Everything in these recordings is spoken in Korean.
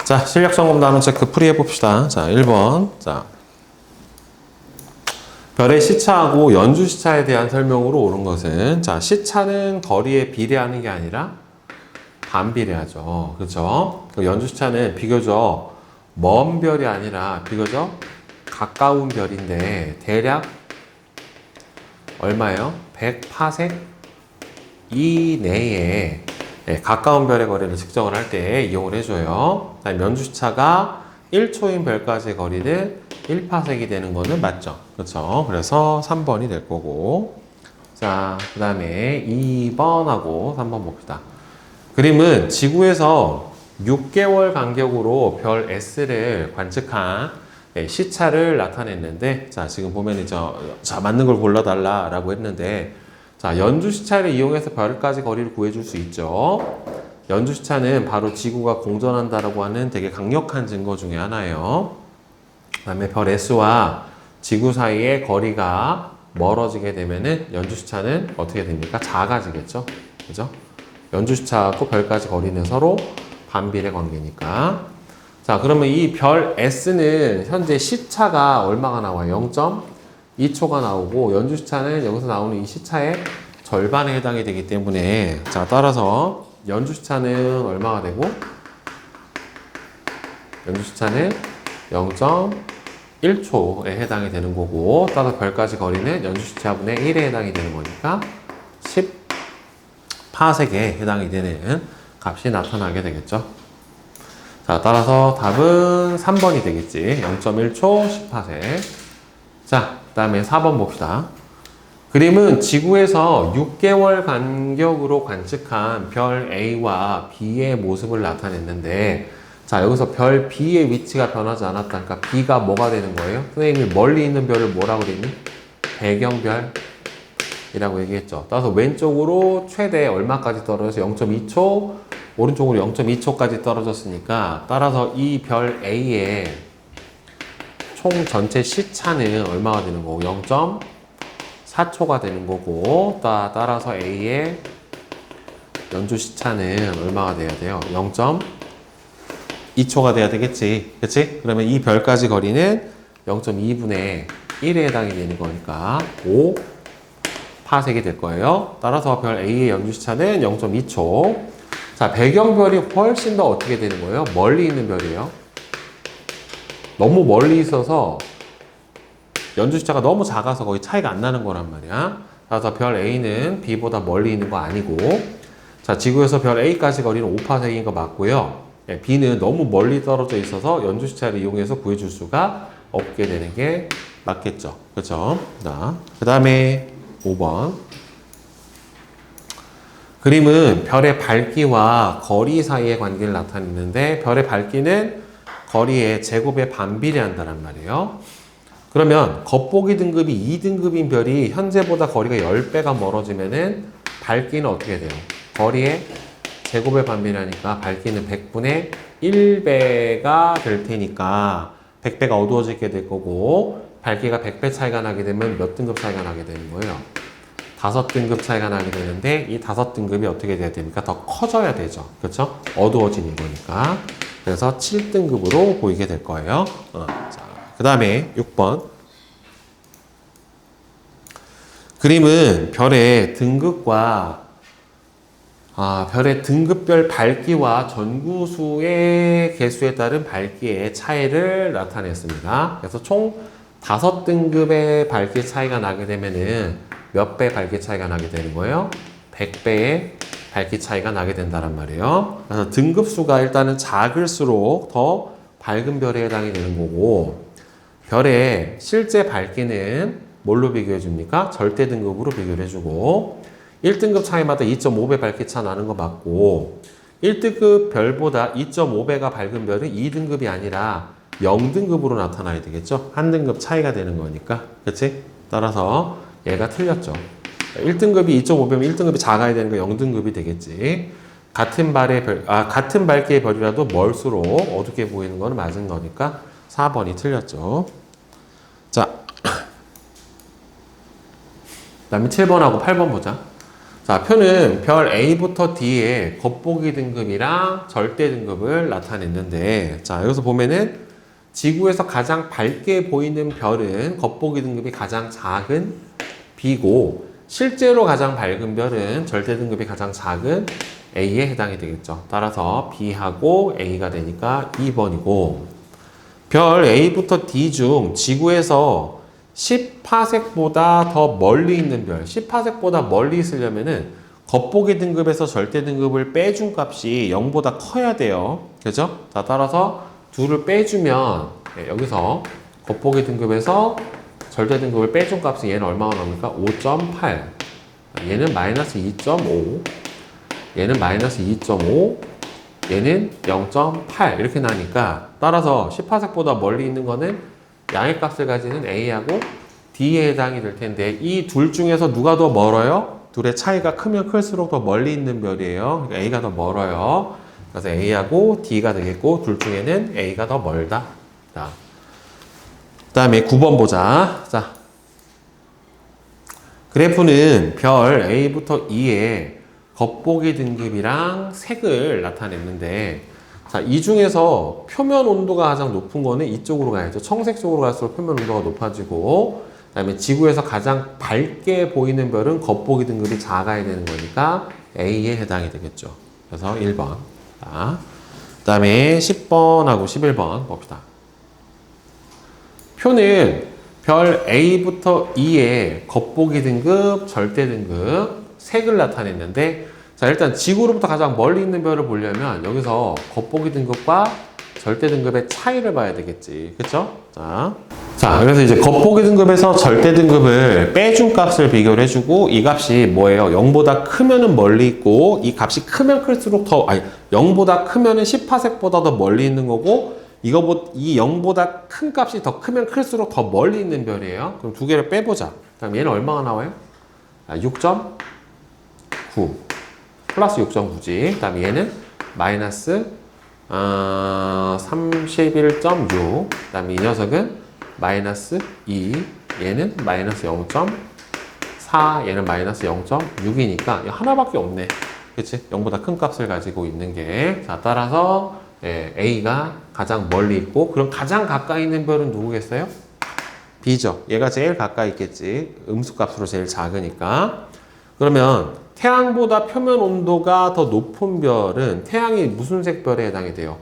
자, 실력 성공 단원 체크 풀이해 봅시다. 자, 1번. 자, 별의 시차하고 연주 시차에 대한 설명으로 옳은 것은, 자, 시차는 거리에 비례하는 게 아니라 반비례하죠. 그렇죠? 연주 시차는 비교적 먼 별이 아니라 비교적 가까운 별인데 대략 얼마예요? 100파섹 이내에 가까운 별의 거리를 측정을 할 때 이용을 해줘요. 연주 시차가 1초인 별까지의 거리는 1파섹이 되는 거는 맞죠? 그렇죠? 그래서 3번이 될 거고. 자, 그 다음에 2번하고 3번 봅시다. 그림은 지구에서 6개월 간격으로 별 S를 관측한 시차를 나타냈는데, 자, 지금 보면 자, 맞는 걸 골라달라라고 했는데, 자, 연주 시차를 이용해서 별까지 거리를 구해줄 수 있죠. 연주 시차는 바로 지구가 공전한다라고 하는 되게 강력한 증거 중에 하나예요. 그 다음에 별 S와 지구 사이의 거리가 멀어지게 되면은 연주 시차는 어떻게 됩니까? 작아지겠죠. 그죠? 연주 시차하고 별까지 거리는 서로 반비례 관계니까. 자, 그러면 이 별 S는 현재 시차가 얼마가 나와요? 0.2초가 나오고, 연주 시차는 여기서 나오는 이 시차의 절반에 해당이 되기 때문에, 자, 따라서 연주 시차는 얼마가 되고, 연주 시차는 0.1초에 해당이 되는 거고, 따라서 별까지 거리는 연주 시차분의 1에 해당이 되는 거니까 10파섹에 해당이 되는 값이 나타나게 되겠죠. 자, 따라서 답은 3번이 되겠지. 0.1초 10파섹. 자, 그 다음에 4번 봅시다. 그림은 지구에서 6개월 간격으로 관측한 별 A와 B의 모습을 나타냈는데, 자, 여기서 별 B의 위치가 변하지 않았다. 그러니까 B가 뭐가 되는 거예요? 선생님이 멀리 있는 별을 뭐라고 그랬니? 배경별이라고 얘기했죠. 따라서 왼쪽으로 최대 얼마까지 떨어져서 0.2초, 오른쪽으로 0.2초까지 떨어졌으니까, 따라서 이 별 A의 총 전체 시차는 얼마가 되는 거고, 0.4초가 되는 거고, 따라서 A의 연주 시차는 얼마가 돼야 돼요? 0.2초가 돼야 되겠지. 그치? 그러면 이 별까지 거리는 0.2분의 1에 해당이 되는 거니까 5파섹이 될 거예요. 따라서 별 A의 연주 시차는 0.2초. 자, 배경별이 훨씬 더 어떻게 되는 거예요? 멀리 있는 별이에요. 너무 멀리 있어서 연주 시차가 너무 작아서 거의 차이가 안 나는 거란 말이야. 따라서 별 A는 B보다 멀리 있는 거 아니고, 자, 지구에서 별 A까지 거리는 5파섹인 거 맞고요. B는 너무 멀리 떨어져 있어서 연주 시차를 이용해서 구해줄 수가 없게 되는 게 맞겠죠. 그렇죠? 자, 그 다음에 5번. 그림은 별의 밝기와 거리 사이의 관계를 나타내는데, 별의 밝기는 거리의 제곱에 반비례한다는 말이에요. 그러면 겉보기 등급이 2등급인 별이 현재보다 거리가 10배가 멀어지면은 밝기는 어떻게 돼요? 거리의 제곱에 반비례하니까 밝기는 100분의 1배가 될 테니까 100배가 어두워지게 될 거고, 밝기가 100배 차이가 나게 되면 몇 등급 차이가 나게 되는 거예요? 5등급 차이가 나게 되는데, 이 5등급이 어떻게 돼야 됩니까? 더 커져야 되죠. 그렇죠? 어두워지는 거니까. 그래서 7등급으로 보이게 될 거예요. 자, 그 다음에 6번. 그림은 별의 등급과 별의 등급별 밝기와 전구수의 개수에 따른 밝기의 차이를 나타냈습니다. 그래서 총 5등급의 밝기 차이가 나게 되면은 몇 배 밝기 차이가 나게 되는 거예요? 100배의 밝기 차이가 나게 된다는 말이에요. 그래서 등급수가 일단은 작을수록 더 밝은 별에 해당이 되는 거고, 별의 실제 밝기는 뭘로 비교해 줍니까? 절대 등급으로 비교를 해주고, 1등급 차이마다 2.5배 밝기 차 나는 거 맞고, 1등급 별보다 2.5배가 밝은 별은 2등급이 아니라 0등급으로 나타나야 되겠죠? 한 등급 차이가 되는 거니까. 그치? 따라서 얘가 틀렸죠. 1등급이 2.5배면 1등급이 작아야 되는 거 0등급이 되겠지. 같은 밝기의 별이라도 멀수록 어둡게 보이는 거는 맞은 거니까 4번이 틀렸죠. 자, 그 다음에 7번하고 8번 보자. 자, 표는 별 A부터 D의 겉보기 등급이랑 절대 등급을 나타냈는데, 자, 여기서 보면은 지구에서 가장 밝게 보이는 별은 겉보기 등급이 가장 작은 B고, 실제로 가장 밝은 별은 절대 등급이 가장 작은 A에 해당이 되겠죠. 따라서 B하고 A가 되니까 2번이고, 별 A부터 D 중 지구에서 10파섹보다 더 멀리 있는 별, 10파섹보다 멀리 있으려면은 겉보기 등급에서 절대 등급을 빼준 값이 0보다 커야 돼요. 그죠? 자, 따라서 둘을 빼주면, 여기서 겉보기 등급에서 절대 등급을 빼준 값은 얘는 얼마가 나옵니까? 5.8. 얘는 마이너스 2.5. 얘는 마이너스 2.5. 얘는 0.8. 이렇게 나니까, 따라서 10파섹보다 멀리 있는 거는 양의 값을 가지는 A하고 D에 해당이 될 텐데, 이 둘 중에서 누가 더 멀어요? 둘의 차이가 크면 클수록 더 멀리 있는 별이에요. 그러니까 A가 더 멀어요. 그래서 A하고 D가 되겠고, 둘 중에는 A가 더 멀다. 자, 그 다음에 9번 보자. 자, 그래프는 별 A부터 E의 겉보기 등급이랑 색을 나타냈는데, 자, 이 중에서 표면 온도가 가장 높은 거는 이쪽으로 가야죠. 청색 쪽으로 갈수록 표면 온도가 높아지고, 그 다음에 지구에서 가장 밝게 보이는 별은 겉보기 등급이 작아야 되는 거니까 A에 해당이 되겠죠. 그래서 1번. 자, 그 다음에 10번하고 11번 봅시다. 표는 별 A부터 E의 겉보기 등급, 절대 등급, 색을 나타냈는데, 자, 일단 지구로부터 가장 멀리 있는 별을 보려면 여기서 겉보기 등급과 절대 등급의 차이를 봐야 되겠지. 그쵸? 자, 그래서 이제 겉보기 등급에서 절대 등급을 빼준 값을 비교를 해주고, 이 값이 뭐예요? 0보다 크면은 멀리 있고, 이 값이 크면 클수록 더, 0보다 크면은 10파섹보다 더 멀리 있는 거고, 이 0보다 큰 값이 더 크면 클수록 더 멀리 있는 별이에요. 그럼 두 개를 빼보자. 그럼 얘는 얼마가 나와요? 6.9. 플러스 6.9지. 그 다음에 얘는 마이너스 31.6. 그 다음에 이 녀석은 마이너스 2. 얘는 마이너스 0.4. 얘는 마이너스 0.6이니까 하나밖에 없네. 그치? 0보다 큰 값을 가지고 있는 게. 자, 따라서 A가 가장 멀리 있고, 그럼 가장 가까이 있는 별은 누구겠어요? B죠. 얘가 제일 가까이 있겠지. 음수값으로 제일 작으니까. 그러면 태양보다 표면 온도가 더 높은 별은 태양이 무슨 색 별에 해당이 돼요?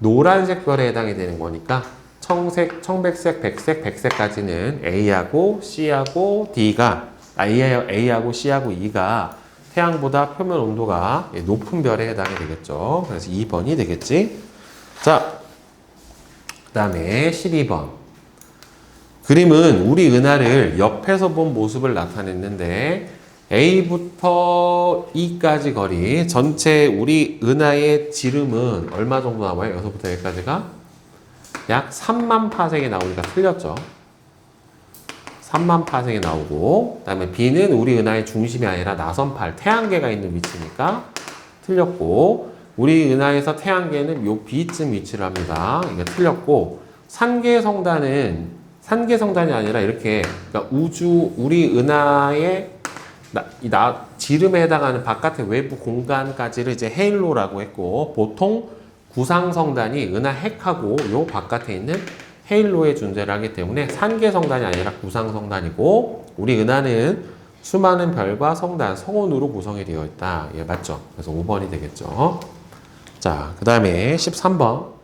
노란색 별에 해당이 되는 거니까 청색, 청백색, 백색, 백색까지는 A하고 C하고 D가 A하고 C하고 E가 태양보다 표면 온도가 높은 별에 해당이 되겠죠. 그래서 2번이 되겠지. 자, 그 다음에 12번. 그림은 우리 은하를 옆에서 본 모습을 나타냈는데, A부터 E까지 거리, 전체 우리 은하의 지름은 얼마 정도 나와요? 여기서부터 여기까지가? 약 3만 파섹이 나오니까 틀렸죠. 3만 파섹이 나오고, 그 다음에 B는 우리 은하의 중심이 아니라 나선팔, 태양계가 있는 위치니까 틀렸고, 우리 은하에서 태양계는 요 B쯤 위치를 합니다. 이거 틀렸고, 산계성단이 아니라 이렇게, 그러니까 우리 은하의 지름에 해당하는 바깥의 외부 공간까지를 이제 헤일로라고 했고, 보통 구상성단이 은하 핵하고 요 바깥에 있는 헤일로에 존재를 하기 때문에 산계성단이 아니라 구상성단이고, 우리 은하는 수많은 별과 성단, 성운으로 구성이 되어 있다. 예, 맞죠? 그래서 5번이 되겠죠. 자, 그 다음에 13번.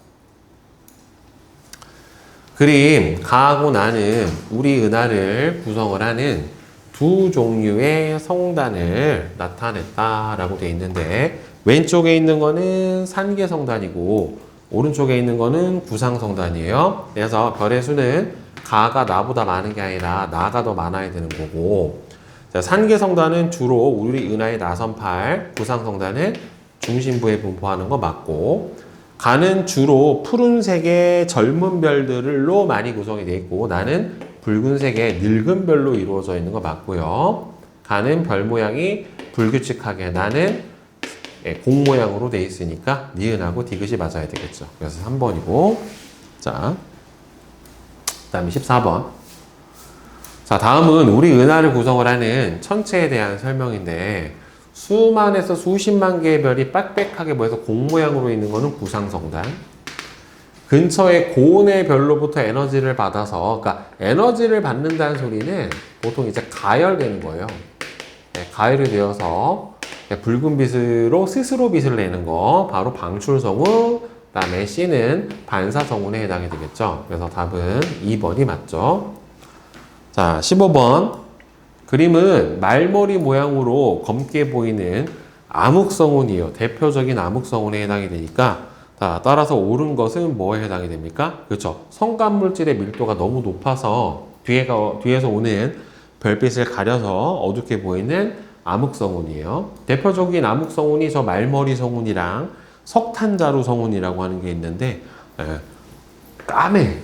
그림 가하고 나는 우리 은하를 구성을 하는 두 종류의 성단을 나타냈다라고 되어 있는데, 왼쪽에 있는 거는 산계성단이고 오른쪽에 있는 거는 구상성단이에요. 그래서 별의 수는 가가 나보다 많은 게 아니라 나가 더 많아야 되는 거고, 자, 산계성단은 주로 우리 은하의 나선팔, 구상성단은 중심부에 분포하는 거 맞고, 가는 주로 푸른색의 젊은 별들로 많이 구성이 되어 있고, 나는 붉은색의 늙은 별로 이루어져 있는 거 맞고요. 가는 별 모양이 불규칙하게, 나는 공 모양으로 되어 있으니까 니은하고 디귿이 맞아야 되겠죠. 그래서 3번이고, 자, 그 다음에 14번. 자, 다음은 우리 은하를 구성을 하는 천체에 대한 설명인데, 수만에서 수십만 개의 별이 빽빽하게 모여서 공 모양으로 있는 거는 구상성단. 근처에 고온의 별로부터 에너지를 받아서, 그러니까 에너지를 받는다는 소리는 보통 이제 가열되는 거예요. 네, 가열이 되어서 붉은 빛으로 스스로 빛을 내는 거, 바로 방출성운. 그다음에 C는 반사성운에 해당이 되겠죠. 그래서 답은 2번이 맞죠. 자, 15번. 그림은 말머리 모양으로 검게 보이는 암흑성운이에요. 대표적인 암흑성운에 해당이 되니까, 자, 따라서 옳은 것은 뭐에 해당이 됩니까? 그렇죠. 성간물질의 밀도가 너무 높아서 뒤에서 오는 별빛을 가려서 어둡게 보이는 암흑성운이에요. 대표적인 암흑성운이 저 말머리 성운이랑 석탄자루 성운이라고 하는 게 있는데, 까매.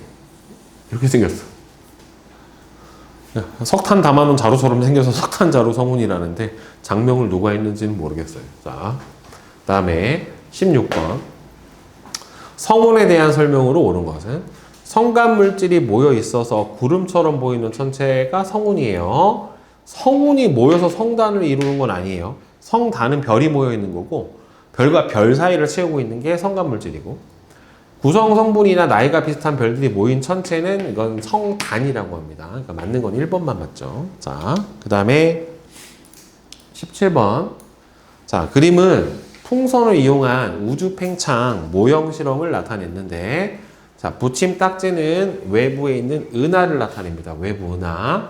이렇게 생겼어. 석탄 담아놓은 자루처럼 생겨서 석탄자루 성운이라는데 장명을 누가 했는지는 모르겠어요. 자, 그 다음에 16번. 성운에 대한 설명으로 옳은 것은 성간물질이 모여 있어서 구름처럼 보이는 천체가 성운이에요. 성운이 모여서 성단을 이루는 건 아니에요. 성단은 별이 모여 있는 거고, 별과 별 사이를 채우고 있는 게 성간물질이고, 구성 성분이나 나이가 비슷한 별들이 모인 천체는 이건 성단이라고 합니다. 그러니까 맞는 건 1번만 맞죠. 자, 그 다음에 17번. 자, 그림은 풍선을 이용한 우주 팽창 모형 실험을 나타냈는데, 자, 붙임 딱지는 외부에 있는 은하를 나타냅니다. 외부 은하.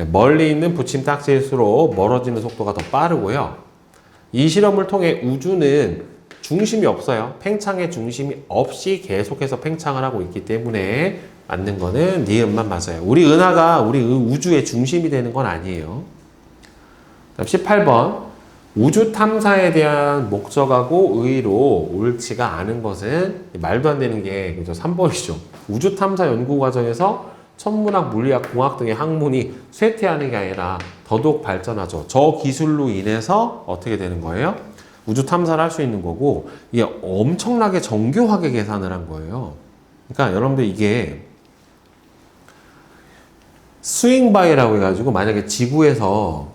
멀리 있는 붙임 딱지일수록 멀어지는 속도가 더 빠르고요. 이 실험을 통해 우주는 중심이 없어요. 팽창의 중심이 없이 계속해서 팽창을 하고 있기 때문에 맞는 거는 니은만 맞아요. 우리 은하가 우리 우주의 중심이 되는 건 아니에요. 18번. 우주 탐사에 대한 목적하고 의의로 옳지가 않은 것은 말도 안 되는 게 그죠? 3번이죠. 우주 탐사 연구 과정에서 천문학, 물리학, 공학 등의 학문이 쇠퇴하는 게 아니라 더더욱 발전하죠. 저 기술로 인해서 어떻게 되는 거예요? 우주 탐사를 할 수 있는 거고, 이게 엄청나게 정교하게 계산을 한 거예요. 그러니까 여러분들 이게 스윙바이라고 해가지고 만약에 지구에서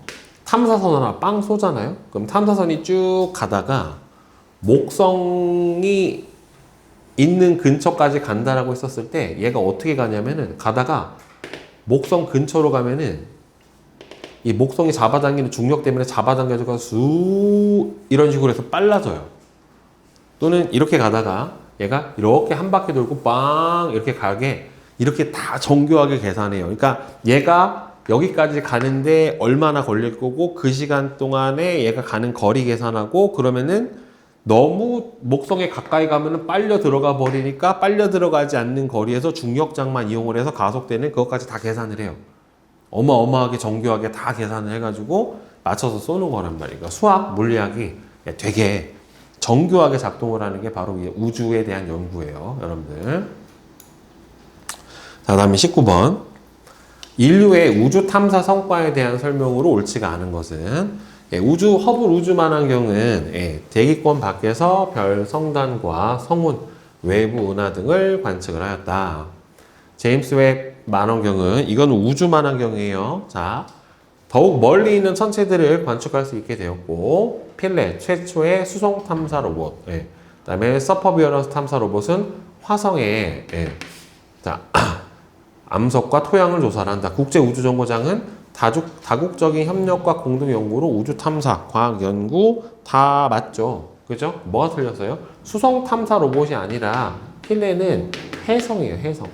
탐사선 하나 빵 쏘잖아요? 그럼 탐사선이 쭉 가다가 목성이 있는 근처까지 간다라고 했었을 때 얘가 어떻게 가냐면은 가다가 목성 근처로 가면은 이 목성이 잡아당기는 중력 때문에 잡아당겨져서 쑥 이런 식으로 해서 빨라져요. 또는 이렇게 가다가 얘가 이렇게 한 바퀴 돌고 빵 이렇게 가게 이렇게 다 정교하게 계산해요. 그러니까 얘가 여기까지 가는데 얼마나 걸릴 거고 그 시간 동안에 얘가 가는 거리 계산하고, 그러면은 너무 목성에 가까이 가면은 빨려 들어가 버리니까 빨려 들어가지 않는 거리에서 중력장만 이용을 해서 가속되는 그것까지 다 계산을 해요. 어마어마하게 정교하게 다 계산을 해가지고 맞춰서 쏘는 거란 말이에요. 그러니까 수학, 물리학이 되게 정교하게 작동을 하는 게 바로 우주에 대한 연구예요, 여러분들. 자, 다음에 19번. 인류의 우주 탐사 성과에 대한 설명으로 옳지가 않은 것은 허블 우주만원경은 대기권 밖에서 별 성단과 성운, 외부 은하 등을 관측을 하였다. 제임스 웹 만원경은 이건 우주만원경이에요. 자, 더욱 멀리 있는 천체들을 관측할 수 있게 되었고, 필레 최초의 수송 탐사 로봇, 그다음에 서퍼비어런스 탐사 로봇은 화성에 자. 암석과 토양을 조사를 한다. 국제우주정거장은 다국적인 협력과 공동연구로 우주 탐사, 과학 연구 다 맞죠. 그죠? 뭐가 틀렸어요? 수성 탐사 로봇이 아니라 필레는 해성이에요. 해성.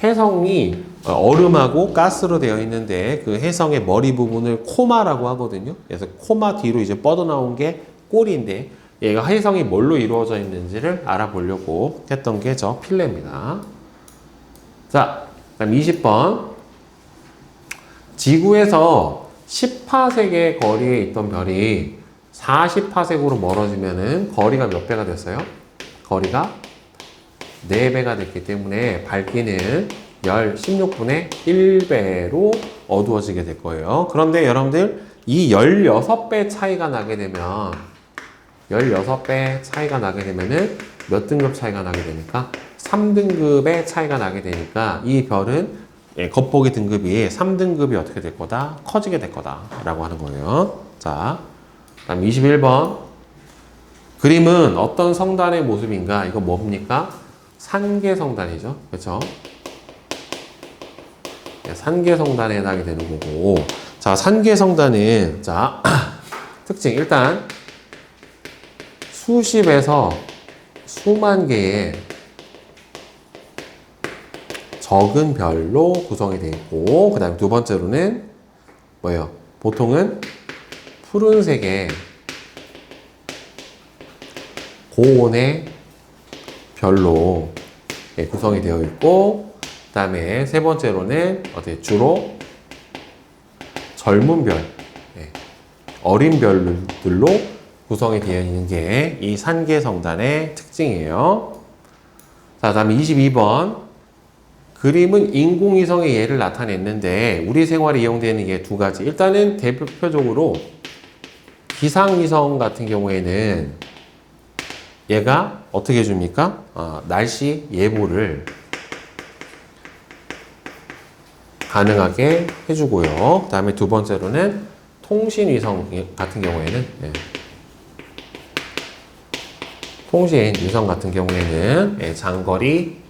해성이 얼음하고 가스로 되어 있는데 그 해성의 머리 부분을 코마라고 하거든요. 그래서 코마 뒤로 이제 뻗어나온 게 꼬리인데 얘가 해성이 뭘로 이루어져 있는지를 알아보려고 했던 게 저 필레입니다. 자, 그다음 20번. 지구에서 10파섹의 거리에 있던 별이 40파섹으로 멀어지면은 거리가 몇 배가 됐어요? 거리가 4배가 됐기 때문에 밝기는 16분의 1배로 어두워지게 될 거예요. 그런데 여러분들 이 16배 차이가 나게 되면 16배 차이가 나게 되면은 몇 등급 차이가 나게 됩니까? 3등급의 차이가 나게 되니까 이 별은 겉보기 등급이 3등급이 어떻게 될 거다? 커지게 될 거다 라고 하는 거예요. 자, 다음 21번. 그림은 어떤 성단의 모습인가? 이거 뭡니까? 산계성단이죠. 그렇죠? 산계성단에 해당이 되는 거고. 자, 산계성단은, 자, 특징. 일단, 수십에서 수만 개의 적은 별로 구성이 되어 있고, 그 다음에 두 번째로는 뭐예요? 보통은 푸른색의 고온의 별로 구성이 되어 있고, 그 다음에 세 번째로는 주로 젊은 별, 어린 별들로 구성이 되어 있는 게 이 산계성단의 특징이에요. 자, 다음에 22번. 그림은 인공위성의 예를 나타냈는데 우리 생활에 이용되는 게 두 가지. 일단은 대표적으로 기상위성 같은 경우에는 얘가 어떻게 해줍니까? 날씨 예보를 가능하게 해주고요. 그 다음에 두 번째로는 통신위성 같은 경우에는 통신위성 같은 경우에는 장거리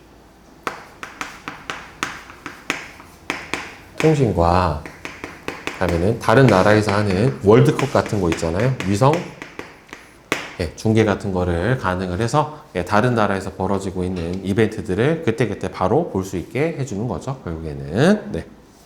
통신과 그다음에는 다른 나라에서 하는 월드컵 같은 거 있잖아요. 위성 중계 같은 거를 가능을 해서 다른 나라에서 벌어지고 있는 이벤트들을 그때그때 바로 볼 수 있게 해주는 거죠. 결국에는. 네.